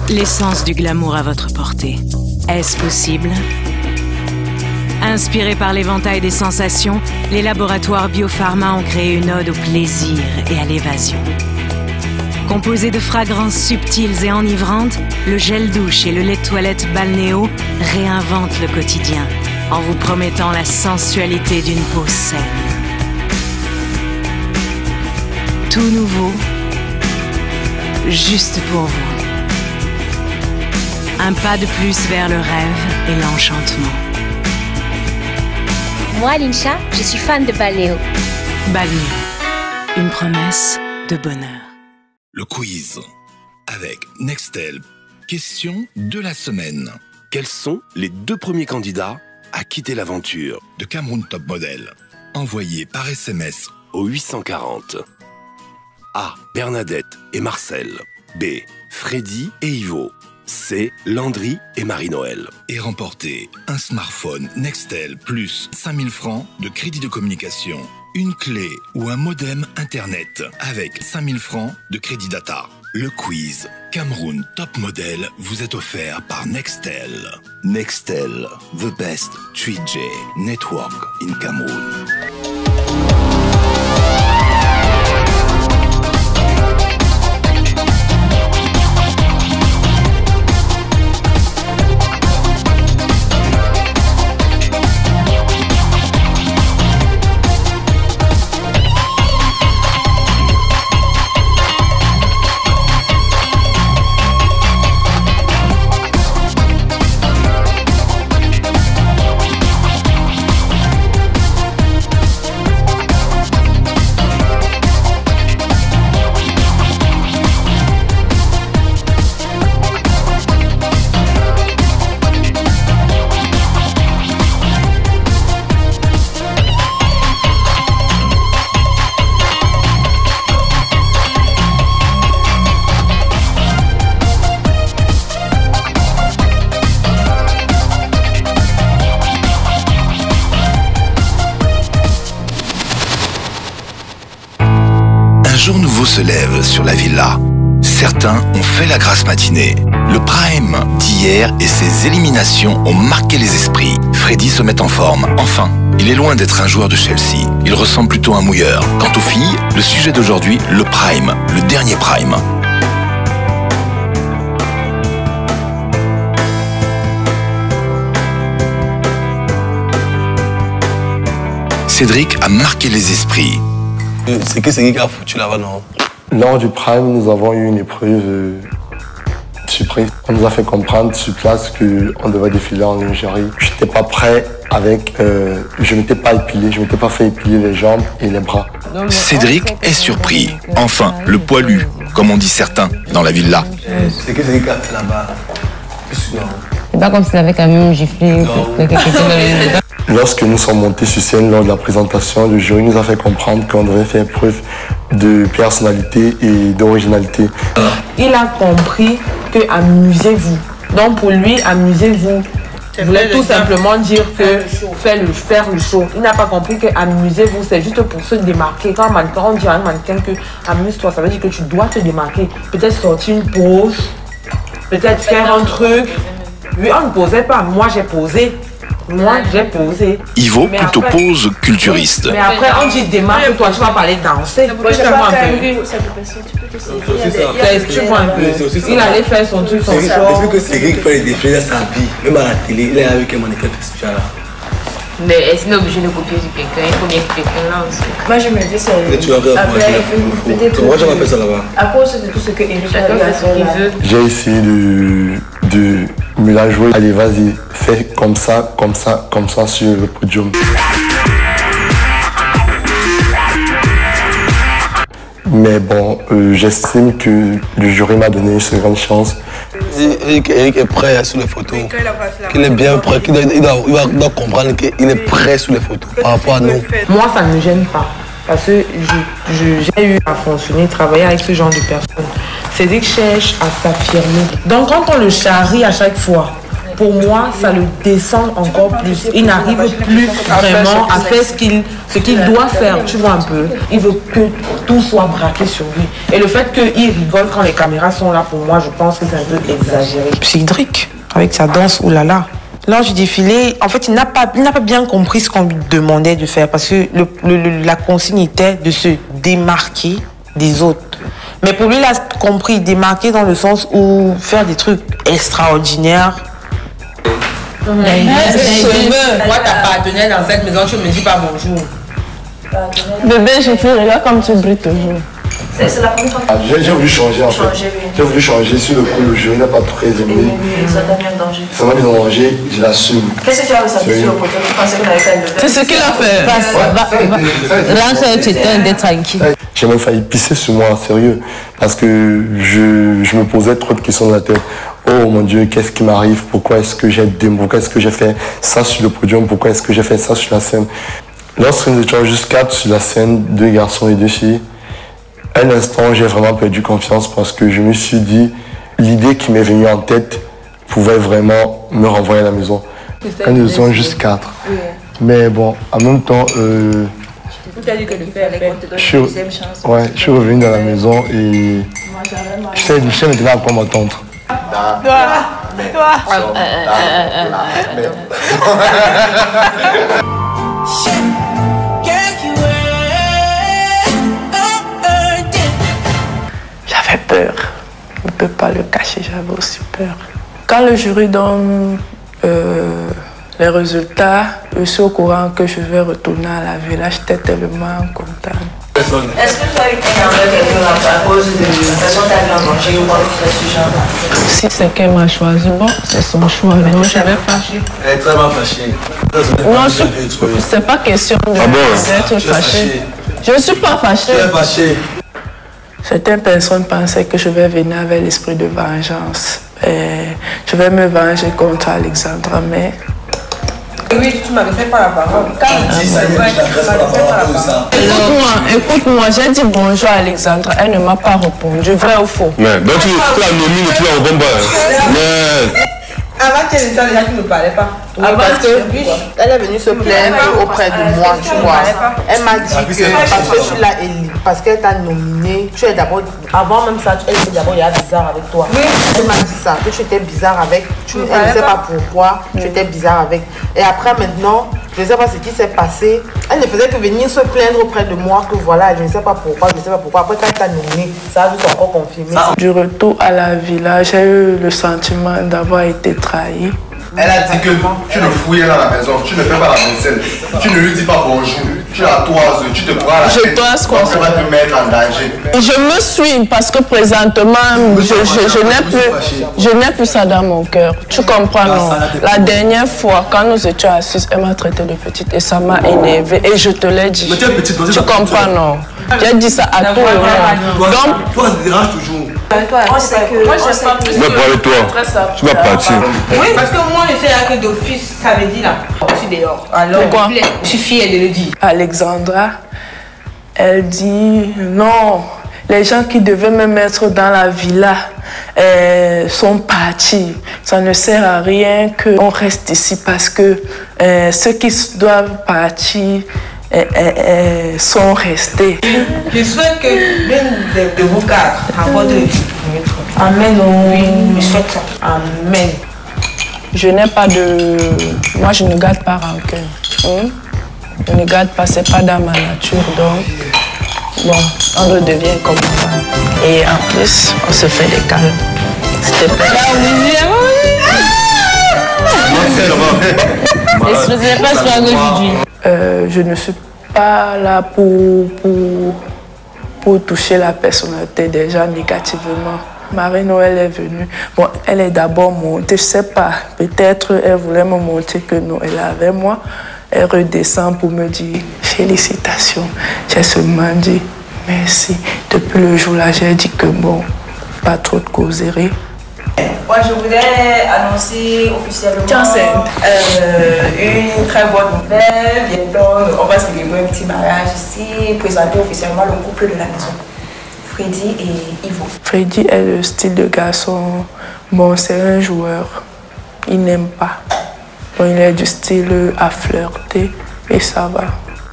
L'essence du glamour à votre portée. Est-ce possible? Inspirés par l'éventail des sensations, les laboratoires Biopharma ont créé une ode au plaisir et à l'évasion. Composé de fragrances subtiles et enivrantes, le gel douche et le lait de toilette Balnéo réinventent le quotidien en vous promettant la sensualité d'une peau saine. Tout nouveau, juste pour vous. Un pas de plus vers le rêve et l'enchantement. Moi, Linsha, je suis fan de Balnéo. Balnéo, une promesse de bonheur. Le quiz avec Nextel. Question de la semaine. Quels sont les 2 premiers candidats à quitter l'aventure de Cameroun Top Model, envoyé par SMS au 840? A. Bernadette et Marcel. B. Freddy et Ivo. C. Landry et Marie-Noël. Et remporter un smartphone Nextel plus 5000 francs de crédit de communication, une clé ou un modem internet avec 5000 francs de crédit data. Le quiz Cameroun Top Model vous est offert par Nextel. Nextel, the best 3G network in Cameroun. Un jour nouveau se lève sur la villa. Certains ont fait la grasse matinée. Le prime d'hier et ses éliminations ont marqué les esprits. Freddy se met en forme. Enfin, il est loin d'être un joueur de Chelsea. Il ressemble plutôt à un mouilleur. Quant aux filles, le sujet d'aujourd'hui, le prime, le dernier prime. Cédric a marqué les esprits. C'est qui Cédric a foutu là-bas, non? Lors du prime, nous avons eu une épreuve surprise. On nous a fait comprendre sur place qu'on devait défiler en lingerie. Je n'étais pas prêt avec... je ne m'étais pas épilé, je ne m'étais pas fait épiler les jambes et les bras. Cédric est surpris. Enfin, le poilu, comme on dit certains, dans la villa. C'est qui Cédric a fait là-bas? C'est pas comme s'il avait quand même giflé. Lorsque nous sommes montés sur scène lors de la présentation, le jury nous a fait comprendre qu'on devait faire preuve de personnalité et d'originalité. Il a compris que amusez-vous. Donc pour lui, amusez-vous. Il voulait tout simplement dire que faire le show. Il n'a pas compris que amusez-vous, c'est juste pour se démarquer. Quand on dit à un mannequin que amuse-toi, ça veut dire que tu dois te démarquer. Peut-être sortir une pose, peut-être faire un truc. Lui, on ne posait pas. Moi, j'ai posé. Moi, j'ai posé. Ivo, plutôt pose culturiste. Mais après, on dit démarque-toi, tu vas pas aller danser. Moi, je vois un peu. Ça peut passer, tu peux t'essayer. Tu vois un peu. Il allait faire son truc, son show. Est-ce que Cédric fait des défilés dans sa vie? Même à la télé, il est avec un mannequin festival là. Mais est-ce qu'on est obligé de copier sur quelqu'un? Il faut bien que quelqu'un lance. Moi, je me dis, c'est. Tu vas faire moi, j'avais fait ça là-bas. À cause de tout ce que Eric Chacun fait ce qu'il veut. J'ai essayé de me la jouer. Allez, vas-y, fais comme ça sur le podium. Mais bon, j'estime que le jury m'a donné une seconde chance. Eric est prêt sur les photos. Qu'il est bien prêt. Il doit comprendre qu'il est prêt sur les photos par rapport à nous. Moi, ça ne me gêne pas. Parce que j'ai eu à fonctionner, travailler avec ce genre de personnes. Cédric cherche à s'affirmer. Donc quand on le charrie à chaque fois, pour moi, ça le descend encore plus. Il n'arrive plus vraiment à faire ce qu'il doit faire, tu vois un peu. Il veut que tout soit braqué sur lui. Et le fait qu'il rigole quand les caméras sont là, pour moi, je pense que c'est un peu exagéré. Cédric, avec sa danse, oulala. Lors du défilé, en fait, il n'a pas bien compris ce qu'on lui demandait de faire parce que la consigne était de se démarquer des autres. Mais pour lui, il a compris démarquer dans le sens où faire des trucs extraordinaires. Moi, ta partenaire dans cette maison, tu me dis pas bonjour. Bébé, je te regarde comme tu brilles toujours. C'est la première fois que j'ai voulu changer en fait. J'ai voulu changer sur le coup, le jury n'a pas très aimé. Ça t'a mis en danger. Ça m'a mis en danger, je l'assume. Qu'est-ce que tu as ressenti sur le côté? Tu pensais que tu avais fait le... C'est ce qu'il a fait. Là, tu étais d'être tranquille. J'ai même failli pisser sur moi, sérieux. Parce que je me posais trop de questions dans la tête. Oh mon Dieu, qu'est-ce qui m'arrive? Pourquoi est-ce que j'ai fait ça sur le podium? Pourquoi est-ce que j'ai fait ça sur la scène? Lorsque nous étions juste 4 sur la scène, 2 garçons et 2 filles, à un instant, j'ai vraiment perdu confiance parce que je me suis dit, l'idée qui m'est venue en tête pouvait vraiment me renvoyer à la maison. Nous étions juste 4. Oui. Mais bon, en même temps, je suis revenu dans la maison et je sais maintenant à quoi m'attendre. J'avais peur. Je ne peux pas le cacher, j'avais aussi peur. Quand le jury donne les résultats, je suis au courant que je vais retourner à la villa. J'étais tellement contente. Est-ce que tu as été avec quelqu'un à cause de la personne qui a mis en danger ou pas ce genre-là? Si c'est qu'elle m'a choisi, bon, c'est son choix. Non, je vais pas. Elle est très mal fâchée. Non, c'est pas question d'être fâchée. Je ne suis pas fâchée. Tu es fâchée. Certaines personnes pensaient que je vais venir avec l'esprit de vengeance. Et je vais me venger contre Alexandra, mais... Oui, tu m'avais fait pas la parole. Écoute-moi, j'ai dit bonjour à Alexandra, elle ne m'a pas répondu, vrai ou faux? Mais donc tu la nomines et tu la réponds pas. Avant qu'elle déjà tu ne parlais pas. Oui, parce qu'elle est venue se plaindre auprès de moi, tu vois. Elle m'a dit que parce qu'elle t'a nominé, tu es d'abord, avant même ça, elle était d'abord bizarre avec toi. Oui. Elle m'a dit ça, que tu étais bizarre avec, elle ne sait pas pourquoi, tu étais bizarre avec. Et après maintenant, je ne sais pas ce qui s'est passé, elle ne faisait que venir se plaindre auprès de moi, que voilà, je ne sais pas pourquoi, je ne sais pas pourquoi. Après quand elle t'a nominé, ça a juste encore confirmé. Du retour à la villa, j'ai eu le sentiment d'avoir été trahi. Elle a dit que tu le fouillais dans la maison, tu ne fais pas la vaisselle, tu ne lui dis pas bonjour, tu la toises, tu te prends la tête. Je toise quoi? Ça va te mettre en danger. Je me suis parce que présentement, je n'ai plus ça dans mon cœur. Tu comprends, non? La dernière fois, quand nous étions assises, elle m'a traité de petite et ça m'a énervée. Et je te l'ai dit. Mais tu es petite, tu comprends, non? J'ai dit ça à tout le monde. Donc, toi, ça te dérange toujours. Moi, je pas plus. Mais parle toi, tu vas partir. Oui, parce que moi, je sais là que d'office, ça veut dire là. Je suis dehors. Alors, pourquoi? Je suis fière de le dire. Alexandra, elle dit non. Les gens qui devaient me mettre dans la villa sont partis. Ça ne sert à rien qu'on reste ici parce que ceux qui doivent partir sont restés. Je souhaite que l'une de vous quatre apporte le titre. Amen. Oui, je souhaite ça. Amen. Je n'ai pas de... Moi, je ne garde pas rancune. Je ne garde pas, c'est pas dans ma nature. Donc, bon, on redevient comme ça. Et en plus, on se fait des câlins. S'il te plaît. Je ne suis pas là pour toucher la personnalité des gens négativement. Marie-Noël est venue. Bon, elle est d'abord montée, je ne sais pas. Peut-être elle voulait me montrer que Noël est avec moi. Elle redescend pour me dire félicitations. J'ai seulement dit merci. Depuis le jour-là, j'ai dit que bon, pas trop de causerie. Moi, je voudrais annoncer officiellement une très bonne nouvelle. Bientôt, on va célébrer un petit mariage ici, présenter officiellement le couple de la maison. Freddy et Ivo. Freddy est le style de garçon. Bon, c'est un joueur. il n'aime pas. Donc, il est du style à flirter et ça va.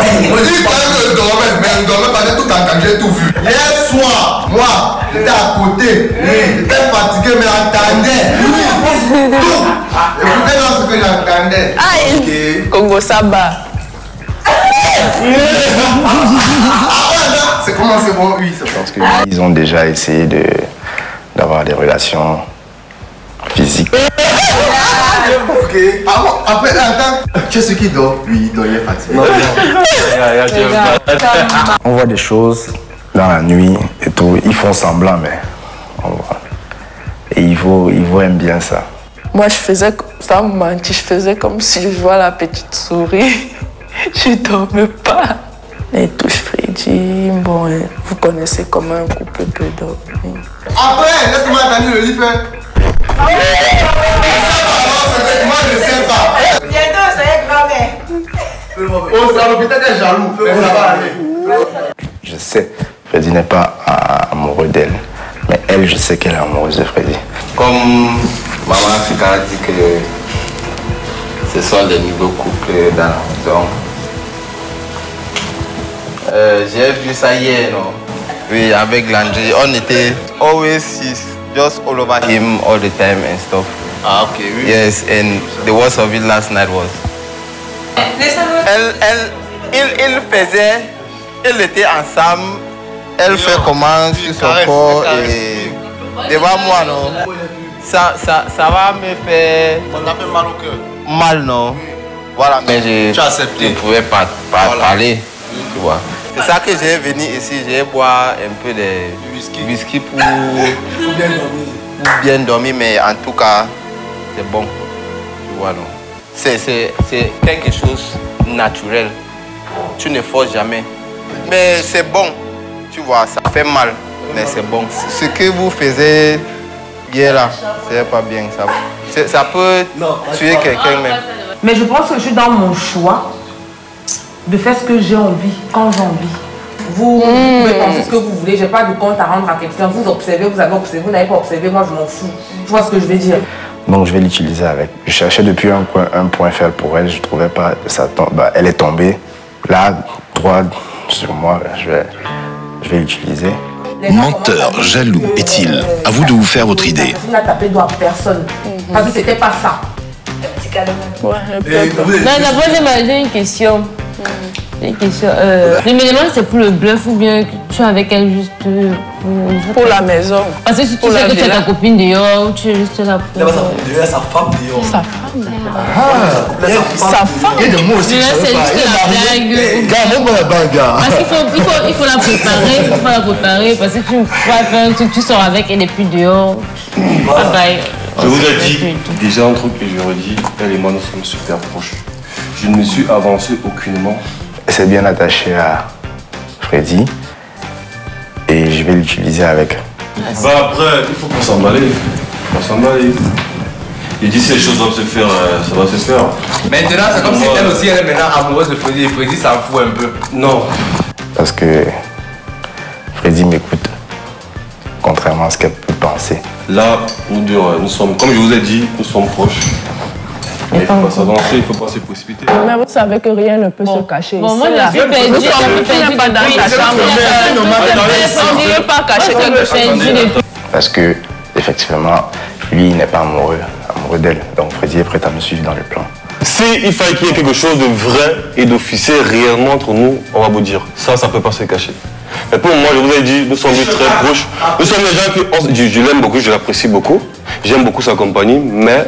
On dit que je dormais, mais je dormais parce que tout entendu, j'ai tout vu. Hier soir, moi, j'étais à côté, j'étais fatigué, mais j'entendais tout. Écoutez dans ce que j'entendais. Aïe, Congo Saba. C'est comment c'est bon, oui. Je pense qu'ils ont déjà essayé d'avoir des relations physiques. Ok. Après, attends, tu sais ce qui dort? Oui, il dort, il est fatigué. On voit des choses dans la nuit et tout. Ils font semblant, mais on voit. Et Ivo aime bien ça. Moi, je faisais, ça me mentit, je faisais comme si je jouais à la petite souris. Je ne dormais pas. Et touche Freddy, bon, vous connaissez comment un couple peut dormir. Après, laisse-moi attendre le lit fait. Moi, je sais pas. Bientôt, ça y est, grand-mère. Oh, c'est à l'hôpital qu'elle est jaloux, mais ça va aller. Je sais, Freddy n'est pas amoureux d'elle, mais elle, je sais qu'elle est amoureuse de Freddy. Comme Maman Africa a dit que ce sont des nouveaux couples dans la maison. J'ai vu ça hier, non? Oui, avec Landry, on était always just all over him all the time and stuff. Ah, ok, oui. Yes, and the worst of it last night was. Il était ensemble, elle fait comment sur son corps et devant moi, non? Ça va me faire. On a fait mal au cœur. Mal, non? Voilà, mais je ne pouvais pas parler, tu vois. C'est ça que j'ai venu ici, j'ai boire un peu de whisky pour bien dormir, mais en tout cas, c'est bon, tu vois, non? C'est quelque chose de naturel, tu ne forces jamais. Mais c'est bon, tu vois, ça fait mal, mais c'est bon. Ce que vous faisiez hier là, c'est pas bien, ça peut tuer quelqu'un même. Mais je pense que je suis dans mon choix de faire ce que j'ai envie, quand j'ai envie. Vous pouvez penser ce que vous voulez, j'ai pas de compte à rendre à quelqu'un. Vous observez, vous avez observé, vous n'avez pas observé, moi je m'en fous. Tu vois ce que je veux dire? Donc je vais l'utiliser avec. Je cherchais depuis un point faible pour elle, je trouvais pas ça. Elle est tombée. Là, droit sur moi, je vais l'utiliser. Menteur, jaloux est-il? À vous de vous faire votre idée. Il n'a tapé doigt à personne. Parce que c'était pas ça. Ouais, d'abord, j'ai une question. Je me demande si c'est pour le bluff ou bien tu es avec elle juste pour la maison. Parce que si tu sais que tu as ta copine dehors, tu es juste là pour. Il y a sa femme dehors. Sa femme. Sa femme. Il y a des mots aussi. C'est juste la blague. Parce qu'il faut la préparer. Il faut la préparer parce que tu vas faire un truc, tu sors avec elle et puis dehors. Je vous ai dit déjà un truc que je redis, elle et moi nous sommes super proches. Je ne me suis avancé aucunement. C'est bien attaché à Freddy et je vais l'utiliser avec. Bah après, il faut qu'on s'emballe. Et d'ici les choses doivent se faire, ça va se faire. Maintenant, c'est comme si elle aussi elle est maintenant amoureuse de Freddy et Freddy s'en fout un peu. Non. Parce que Freddy m'écoute, contrairement à ce qu'elle peut penser. Là, nous deux, nous sommes, comme je vous ai dit, nous sommes proches. Mais il ne faut pas s'avancer, il ne faut pas se précipiter. Mais vous savez que rien ne peut se cacher. Bon, moi, je suis perdue. Tu n'es pas dans ta chambre. Tu ne peux pas cacher quelque chose. Parce que, effectivement, lui, il n'est pas amoureux d'elle. Donc, Freddy est prêt à me suivre dans le plan. S'il fallait qu'il y ait quelque chose de vrai et d'officiel réellement entre nous, on va vous dire. Ça ne peut pas se cacher. Mais pour moi, je vous ai dit, nous sommes très proches. Nous sommes des gens qui... Je l'aime beaucoup, je l'apprécie beaucoup. J'aime beaucoup sa compagnie, mais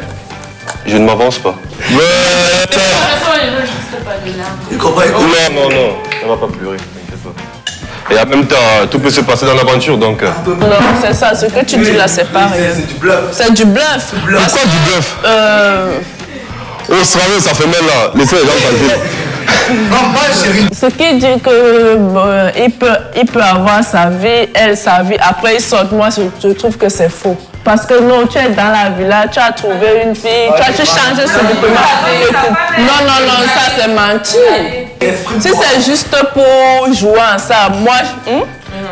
je ne m'avance pas. Il comprend. Non, elle ne va pas pleurer. Et en même temps, tout peut se passer dans l'aventure, donc... Non, c'est ça, ce que tu dis là, c'est pas rien. C'est du bluff. C'est du bluff. Pourquoi du bluff? Oh, ça fait mal là. Laissez les gens passer. Ce qui dit que il peut avoir sa vie, elle sa vie. Après il sort. Moi je trouve que c'est faux. Parce que non, tu es dans la villa, tu as trouvé une fille, tu changes subitement. Non, ça c'est mentir. Si c'est juste pour jouer ensemble, moi.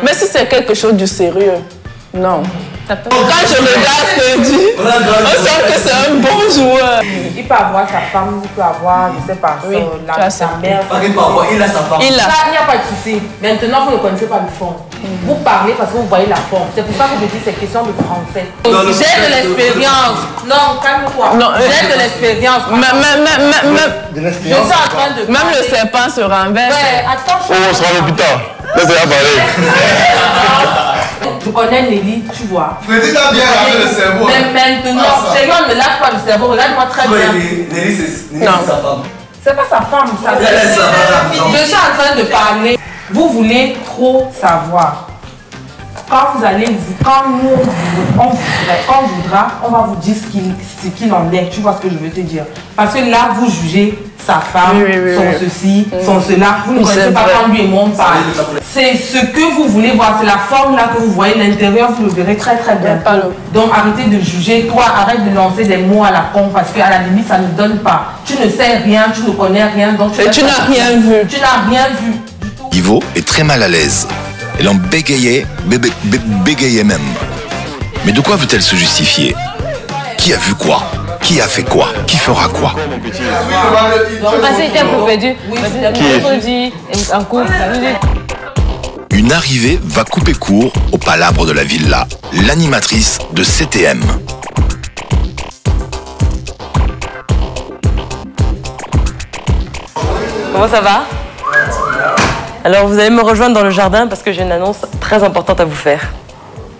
Mais si c'est quelque chose de sérieux, non. Quand je regarde Freddy, on sent que c'est un bon joueur. Il peut avoir sa femme, il peut avoir, je sais pas, sa mère. Il a sa femme. Il n'y a pas de souci. Maintenant, vous ne connaissez pas le fond. Vous parlez parce que vous voyez la forme. C'est pour ça que je dis c'est question de français. J'ai de l'expérience. Non, calme-toi. J'ai de l'expérience. Je suis en train de. Même le serpent se renverse. Ouais, attention. On sera à l'hôpital. Laissez-la parler. Tu connais Nelly, tu vois. Freddy t'a bien lavé le cerveau. Mais maintenant, chez moi, ne lave pas le cerveau. Regarde-moi très bien. Nelly, c'est sa femme. C'est pas sa femme, ça. Je suis en train de parler. Vous voulez trop savoir. Quand vous allez, quand on voudra, on va vous dire ce qu'il en est. Tu vois ce que je veux te dire. Parce que là, vous jugez sa femme, son ceci, son cela. Vous ne connaissez pas quand lui et moi on parle. C'est ce que vous voulez voir. C'est la forme là que vous voyez. L'intérieur, vous le verrez très très bien. Donc arrêtez de juger. Toi, arrête de lancer des mots à la con parce qu'à la limite, ça ne donne pas. Tu ne sais rien, tu ne connais rien. Donc tu n'as rien vu. Tu n'as rien vu. Ivo est très mal à l'aise. Elle en bégayait, bégayait même. Mais de quoi veut-elle se justifier? Qui a vu quoi? Qui a fait quoi? Qui fera quoi? Une arrivée va couper court au palabre de la villa, l'animatrice de CTM. Comment ça va? Alors vous allez me rejoindre dans le jardin parce que j'ai une annonce très importante à vous faire.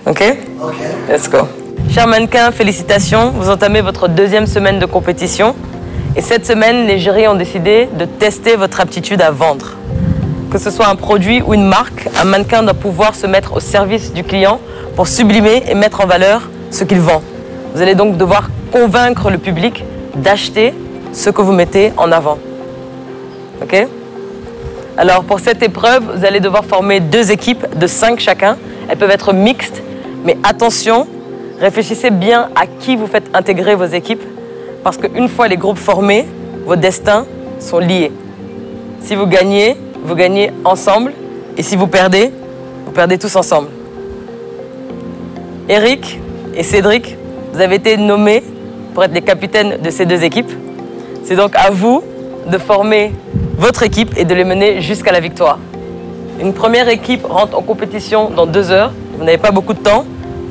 Ok? Ok. Let's go. Chers mannequins, félicitations. Vous entamez votre deuxième semaine de compétition. Et cette semaine, les jurys ont décidé de tester votre aptitude à vendre. Que ce soit un produit ou une marque, un mannequin doit pouvoir se mettre au service du client pour sublimer et mettre en valeur ce qu'il vend. Vous allez donc devoir convaincre le public d'acheter ce que vous mettez en avant. Ok? Alors pour cette épreuve, vous allez devoir former 2 équipes de 5 chacun. Elles peuvent être mixtes, mais attention, réfléchissez bien à qui vous faites intégrer vos équipes, parce qu'une fois les groupes formés, vos destins sont liés. Si vous gagnez ensemble, et si vous perdez tous ensemble. Eric et Cédric, vous avez été nommés pour être les capitaines de ces 2 équipes. C'est donc à vous de former votre équipe et de les mener jusqu'à la victoire. Une première équipe rentre en compétition dans 2 heures. Vous n'avez pas beaucoup de temps.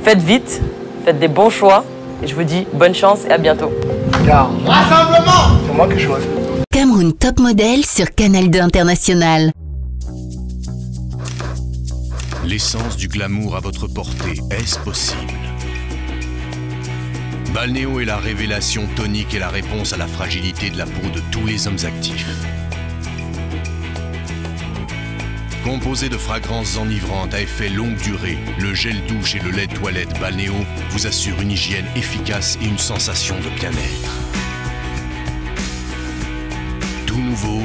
Faites vite, faites des bons choix. Et je vous dis bonne chance et à bientôt. Rassemblement! C'est moi qui choisis. Cameroun Top Model sur Canal 2 International. L'essence du glamour à votre portée, est-ce possible? Balnéo est la révélation tonique et la réponse à la fragilité de la peau de tous les hommes actifs. Composé de fragrances enivrantes à effet longue durée, le gel douche et le lait de toilette Balnéo vous assurent une hygiène efficace et une sensation de bien-être. Tout nouveau,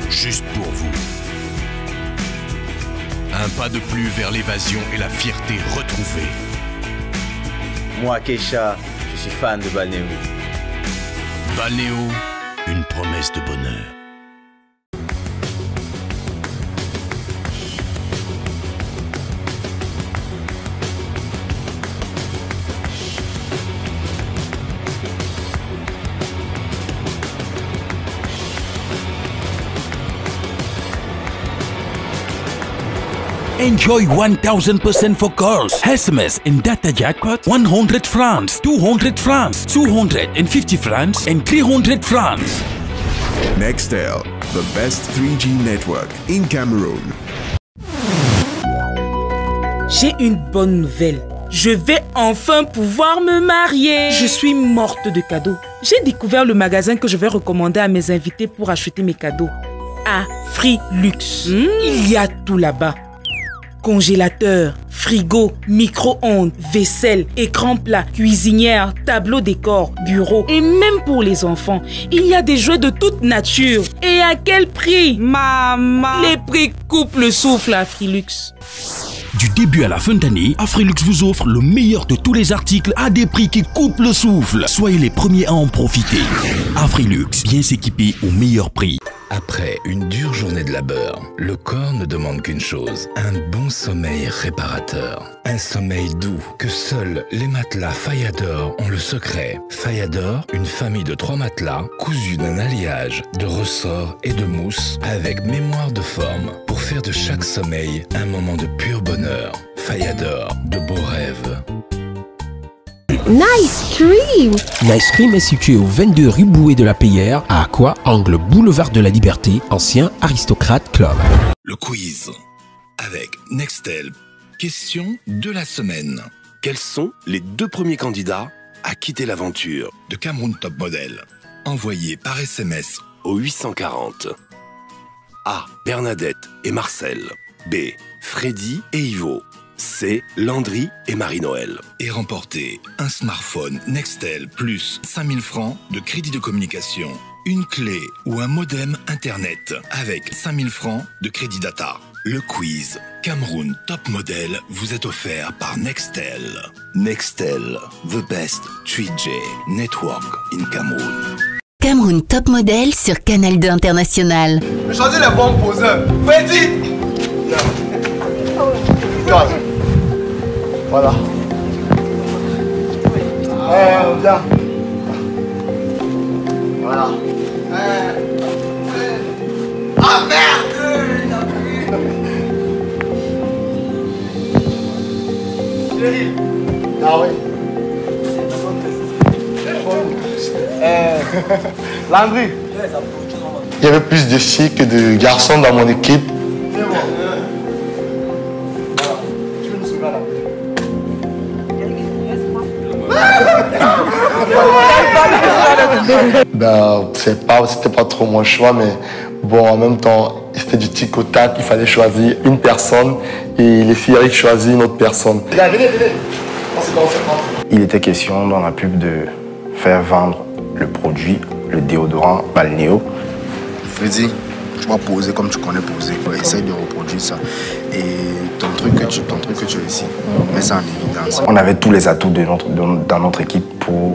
juste pour vous. Un pas de plus vers l'évasion et la fierté retrouvée. Moi, Keisha, je suis fan de Balnéo. Balnéo, une promesse de bonheur. Enjoy 1000% for calls, SMS and data jackpot, 100 francs, 200 francs, 250 francs and 300 francs. Nextel, the best 3G network in Cameroon. J'ai une bonne nouvelle. Je vais enfin pouvoir me marier. Je suis morte de cadeaux. J'ai découvert le magasin que je vais recommander à mes invités pour acheter mes cadeaux. Afrilux. Il y a tout là-bas. Congélateur, frigo, micro-ondes, vaisselle, écran plat, cuisinière, tableau décor, bureau et même pour les enfants. Il y a des jouets de toute nature. Et à quel prix? Maman! Les prix coupent le souffle à Afrilux. Du début à la fin d'année, Afrilux vous offre le meilleur de tous les articles à des prix qui coupent le souffle. Soyez les premiers à en profiter. Afrilux, bien s'équiper au meilleur prix. Après une dure journée de labeur, le corps ne demande qu'une chose, un bon sommeil réparateur. Un sommeil doux que seuls les matelas Fayador ont le secret. Fayador, une famille de 3 matelas cousus d'un alliage de ressorts et de mousse avec mémoire de forme pour faire de chaque sommeil un moment de pur bonheur. Fayador, de beaux rêves. Nice Cream! Nice Cream est situé au 22 rue Bouet de la Payère, à Aqua, angle boulevard de la Liberté, ancien aristocrate club. Le quiz avec Nextel. Question de la semaine. Quels sont les 2 premiers candidats à quitter l'aventure de Cameroun Top Model? Envoyé par SMS au 840. A. Bernadette et Marcel. B. Freddy et Ivo. C. Landry et Marie-Noël. Et remporter un smartphone Nextel plus 5000 francs de crédit de communication, une clé ou un modem internet avec 5000 francs de crédit data. Le quiz Cameroun Top Model vous est offert par Nextel. Nextel, the best 3G network in Cameroun. Cameroun Top Model sur Canal 2 International. Choisis les bons poseurs. Freddy! Voilà. Viens. Voilà. Ah merde! Ah oui. Landry. Il y avait plus de filles que de garçons dans mon équipe. Ben, c'était pas trop mon choix, mais bon, en même temps, c'était du tic au tac, il fallait choisir une personne et les filles avaient choisi une autre personne. Venez. Il était question dans la pub de faire vendre le produit, le déodorant Balnéo. Freddy, tu vas poser comme tu connais poser. Essaye de reproduire ça. Et ton truc que tu réussis, mets ça en évidence. On avait tous les atouts dans notre équipe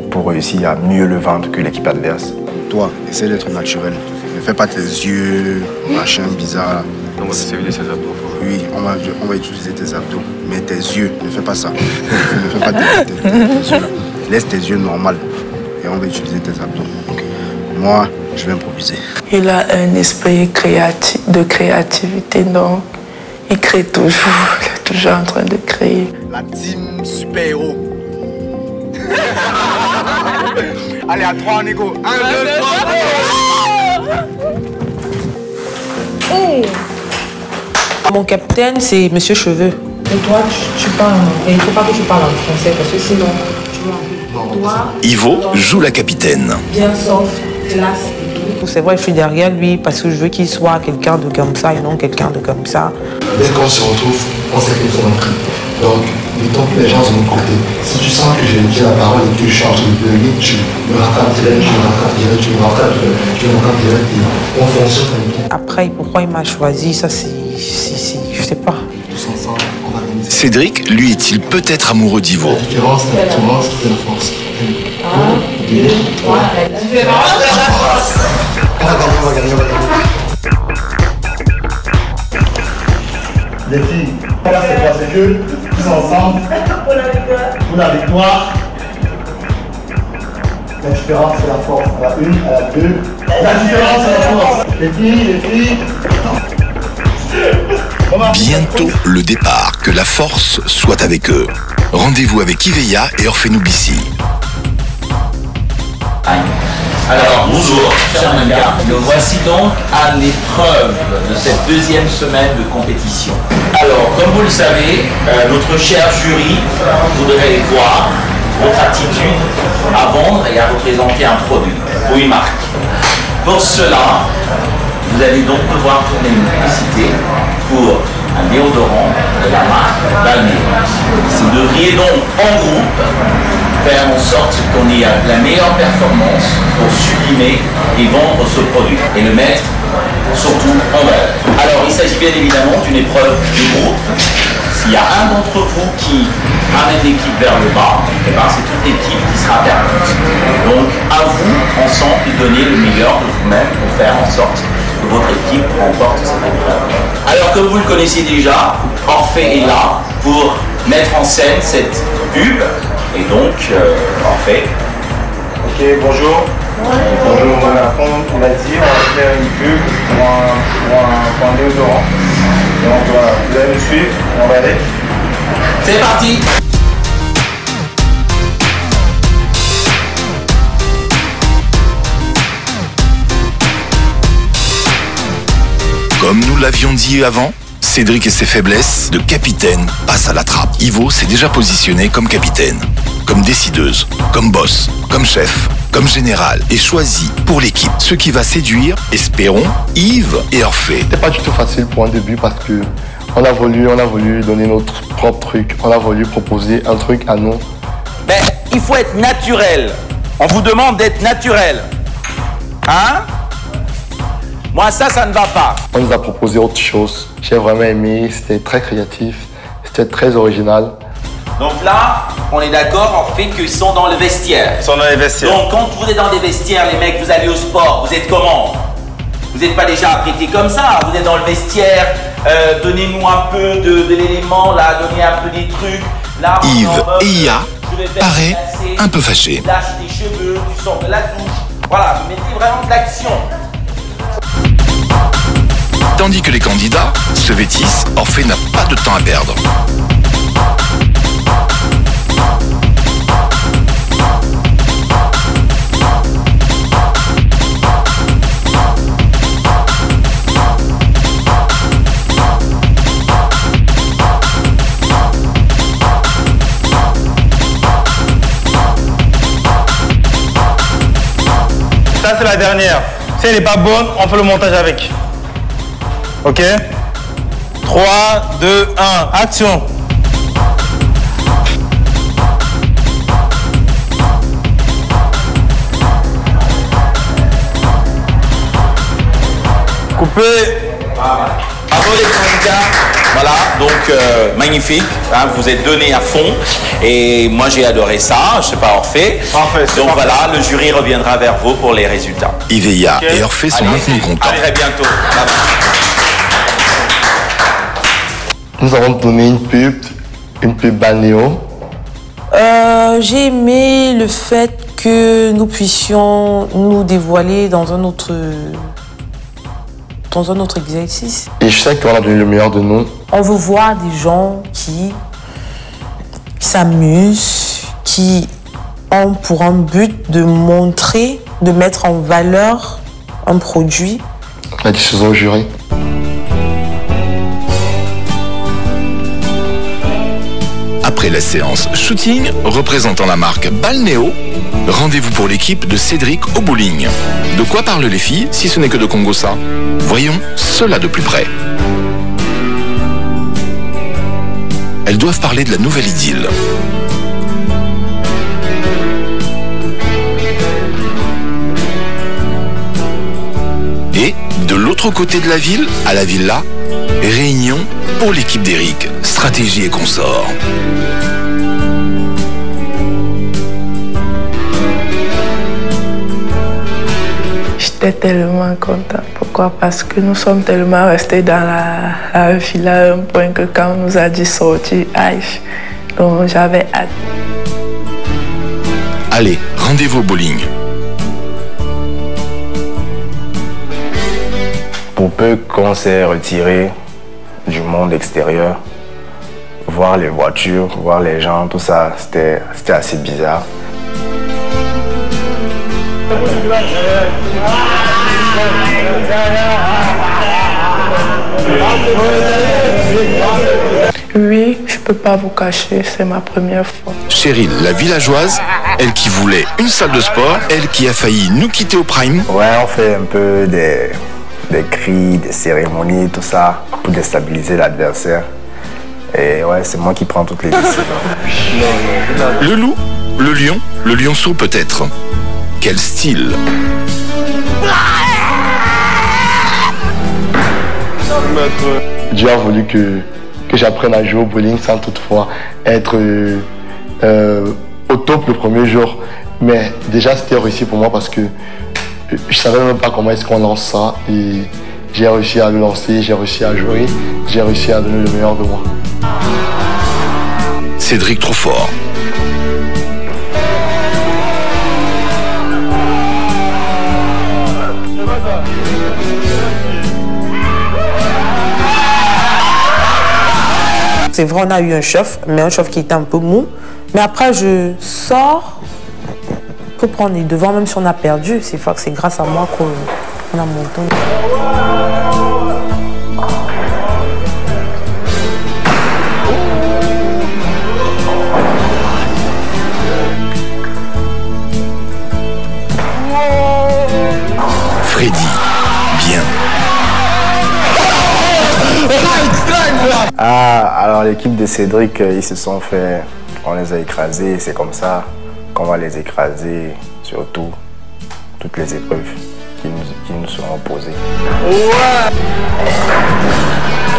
pour réussir à mieux le vendre que l'équipe adverse. Toi, essaie d'être naturel. Ne fais pas tes yeux, machin bizarre. On va cibler ses abdos. Oui, on va utiliser tes abdos. Mais tes yeux, ne fais pas ça. Ne fais pas tes yeux là. Laisse tes yeux normaux et on va utiliser tes abdos. Moi, je vais improviser. Il a un esprit de créativité, donc il crée toujours. Il est toujours en train de créer. La team super-héros. Allez, à 3, on est go. 1, 2, 3. Hey. Mon capitaine, c'est Monsieur Cheveux. Et toi, tu parles. Et il ne faut pas que tu parles en français parce que sinon, tu vas. Ivo joue la capitaine. Bien soft, classe et tout. C'est vrai, je suis derrière lui parce que je veux qu'il soit quelqu'un de comme ça et non quelqu'un de comme ça. Dès qu'on se retrouve, on sait qu'ils sont pris. Donc, mettons que les gens sont de notre côté. Si tu sens que j'ai dit la parole et que je suis en train de pleurer, tu me rattrapes direct, tu me rattrapes direct, et on fonctionne comme ça. Après, pourquoi il m'a choisi, ça c'est je sais pas. Tous ensemble, on va organiser. Cédric, lui, est-il peut-être amoureux d'Ivo? La différence, c'est la force. 1, 2, 3, la différence, c'est la force. On va gagner. Les filles, là c'est quoi? C'est que tous ensemble pour la victoire. La différence c'est la force. À la 1, à la 2. La différence c'est la force. Les filles. Bientôt le départ, que la force soit avec eux. Rendez-vous avec Iveya et Orphénoubissi. Alors bonjour, chers Manga. Nous voici donc à l'épreuve de cette deuxième semaine de compétition. Alors, comme vous le savez, notre cher jury voudrait voir votre attitude à vendre et à représenter un produit ou une marque. Pour cela, vous allez donc devoir tourner une publicité pour un déodorant de la marque Balnéo. Vous devriez donc en groupe faire en sorte qu'on ait la meilleure performance pour sublimer et vendre ce produit et le mettre surtout en valeur. Alors il s'agit bien évidemment d'une épreuve de groupe. S'il y a un d'entre vous qui amène l'équipe vers le bas, et ben c'est toute l'équipe qui sera perdante. Donc à vous ensemble de donner le meilleur de vous-même pour faire en sorte que votre équipe remporte cette épreuve. Alors comme vous le connaissez déjà, Orphée est là pour mettre en scène cette pub. Et donc, Orphée. Ok, bonjour. Bonjour, on m'a dit on va faire une pub pour un déodorant. Donc voilà, vous allez me suivre, on va aller. C'est parti. Comme nous l'avions dit avant, Cédric et ses faiblesses de capitaine passent à la trappe. Ivo s'est déjà positionné comme capitaine, comme décideuse, comme boss, comme chef, comme général et choisi pour l'équipe. Ce qui va séduire, espérons, Yves et Orphée. C'était pas du tout facile pour un début parce que on a voulu donner notre propre truc. On a voulu proposer un truc à nous. Mais il faut être naturel. On vous demande d'être naturel. Hein? Moi, ça ne va pas. On nous a proposé autre chose. J'ai vraiment aimé, c'était très créatif, c'était très original. Donc là, on est d'accord en fait qu'ils sont dans le vestiaire. Ils sont dans les vestiaires. Donc quand vous êtes dans des vestiaires, les mecs, vous allez au sport, vous êtes comment? Vous n'êtes pas déjà apprêtés comme ça, vous êtes dans le vestiaire, donnez-nous un peu de l'élément, là, donnez un peu des trucs. Là, Yves et Ia paraît un peu fâchés. Lâche tes cheveux, tu sors de la douche. Voilà, vous mettez vraiment de l'action. Tandis que les candidats se vêtissent, Orphée n'a pas de temps à perdre. Ça c'est la dernière. Si elle n'est pas bonne, on fait le montage avec. Ok? 3, 2, 1, action! Coupé. Bravo les candidats. Voilà, donc magnifique, hein, vous êtes donnés à fond et moi j'ai adoré ça, je sais pas Orphée. Donc voilà, le jury reviendra vers vous pour les résultats. Yves et Ia et Orphée sont maintenant contents. À très bientôt. Bye bye. Nous avons donné une pub balnéo. J'ai aimé le fait que nous puissions nous dévoiler dans un autre exercice. Et je sais qu'on a donné le meilleur de nous. On veut voir des gens qui s'amusent, qui ont pour un but de montrer, de mettre en valeur un produit. La décision au jury. Après la séance shooting représentant la marque Balnéo, rendez-vous pour l'équipe de Cédric au bowling. De quoi parlent les filles si ce n'est que de Congossa? Voyons cela de plus près. Elles doivent parler de la nouvelle idylle. Et de l'autre côté de la ville, à la villa, réunion pour l'équipe d'Eric, stratégie et consort. J'étais tellement contente. Pourquoi? Parce que nous sommes tellement restés dans la villa à un point que quand on nous a dit sortir, aïe, donc j'avais hâte. Allez, rendez-vous au bowling. Pour peu qu'on s'est retiré du monde extérieur, voir les voitures, voir les gens, tout ça, c'était assez bizarre. Oui, je peux pas vous cacher, c'est ma première fois. Cheryl, la villageoise, elle qui voulait une salle de sport, elle qui a failli nous quitter au prime. Ouais, on fait un peu des cris, des cérémonies, tout ça, pour déstabiliser l'adversaire. Et ouais, c'est moi qui prends toutes les décisions. Le loup, le lion, le lionceau peut-être. Quel style! Dieu a voulu que j'apprenne à jouer au bowling sans toutefois être au top le premier jour. Mais déjà, c'était réussi pour moi parce que je savais même pas comment est-ce qu'on lance ça. Et J'ai réussi à le lancer, j'ai réussi à jouer, j'ai réussi à donner le meilleur de moi. Cédric Truffaut. C'est vrai, on a eu un chef, mais un chef qui était un peu mou. Mais après, je sors pour prendre les devants, même si on a perdu. C'est grâce à moi qu'on a monté. Freddy, bien. Ah, alors l'équipe de Cédric, ils se sont fait, on les a écrasés, c'est comme ça qu'on va les écraser, surtout toutes les épreuves qui nous seront posées.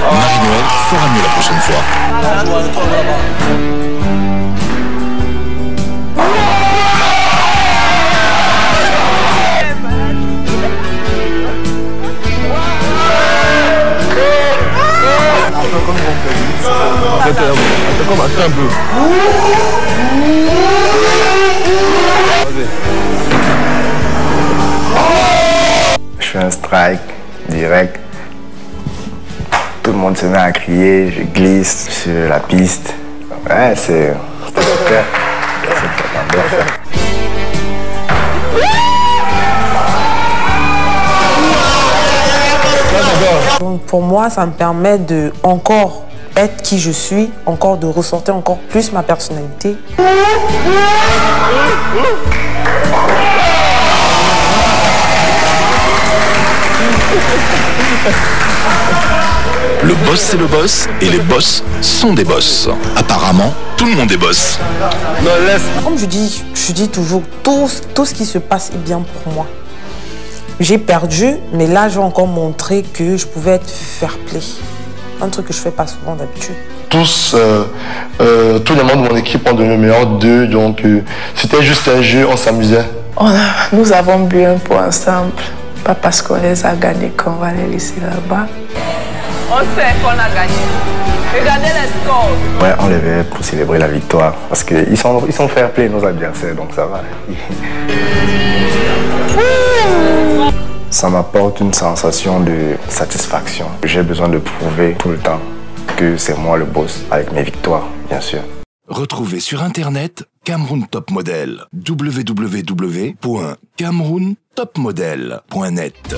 Marie-Noël fera mieux la prochaine fois. Attends un peu. Je fais un strike direct. Tout le monde se met à crier, je glisse sur la piste. Ouais, c'était super. Donc pour moi, ça me permet de encore être qui je suis, encore de ressortir encore plus ma personnalité. Le boss, c'est le boss, et les boss sont des boss. Apparemment, tout le monde est boss. Comme je dis toujours, tout ce qui se passe est bien pour moi. J'ai perdu, mais là, j'ai encore montré que je pouvais être fair play. Un truc que je fais pas souvent d'habitude. Tous les membres de mon équipe ont donné le meilleur d'eux, donc c'était juste un jeu, on s'amusait. Nous avons bu un pot ensemble, pas parce qu'on les a gagnés qu'on va les laisser là-bas. On sait qu'on a gagné. Regardez les scores. Ouais, on les veut pour célébrer la victoire, parce qu'ils sont fair play, nos adversaires, donc ça va. Ça m'apporte une sensation de satisfaction. J'ai besoin de prouver tout le temps que c'est moi le boss, avec mes victoires, bien sûr. Retrouvez sur Internet Cameroun Top Model. www.camerountopmodel.net